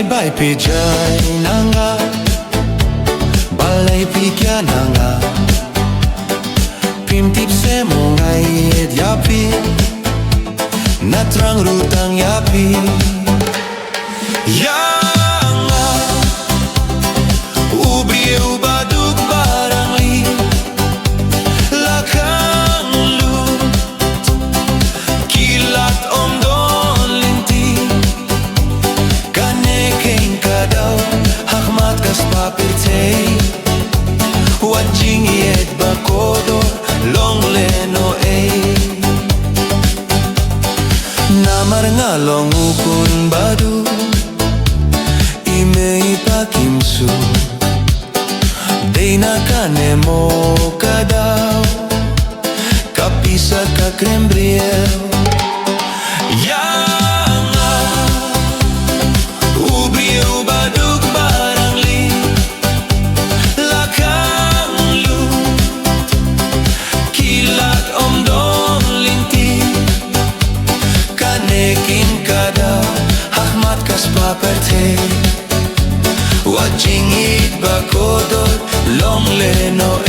bye pijay nanga balay pikya nanga pimtip se mongai yapi natrang rutang yapi yanga ubri ubaduk barang li lakang lut kilat omdon linti kanekeng kadaw hakmat kas papirtay wajing yet bakodo long leno namar nga long ukun badu ime ipakimsu dey na kanemo kadaw kapisa ka krembriel yanga ubri ubaduk barang li lakang lut kilat omdon linti kanekin kadaw hakmat kas paperte wajing it bakodot long leno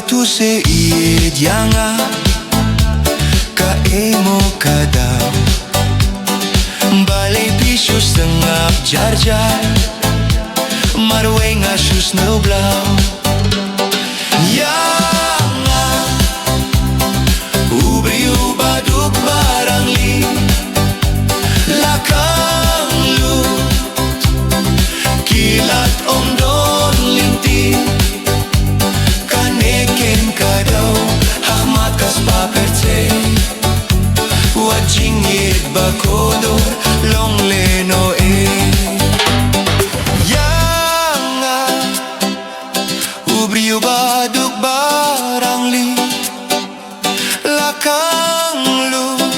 tu se ied yanga ka emo kadaw balay pisyo sengap jarjar marwe nga shus nublaw yanga ubri ubaduk barang li lakang lut kilat omdon linti kaneken kadaw hakmat kas paperte wajing yet bakodor long leno yanga ubri ubaduk barang li lakang lut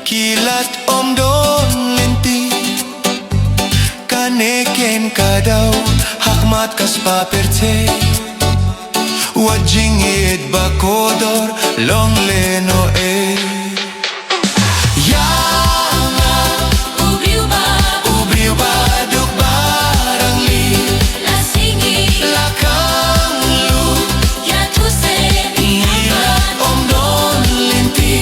kilat omdon linti kaneken kadaw hakmat kas paperte wajing it bakodor long leno yanga ubri ubaduk barang li lasingi lakang lut yatuse ilat omdon linti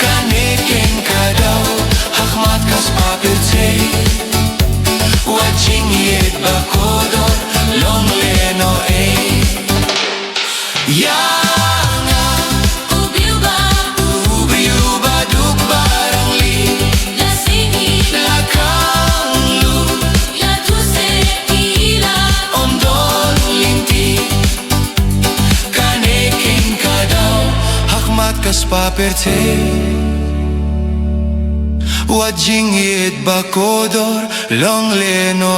kaneken kadaw hakmat kas papirte wajing it bakodor long leno yanga ubri ubaduk barang li lasingi lakang lut yatuse ilat omdon linti kaneken kadaw hakmat kas paperte wajing it bakodor long leno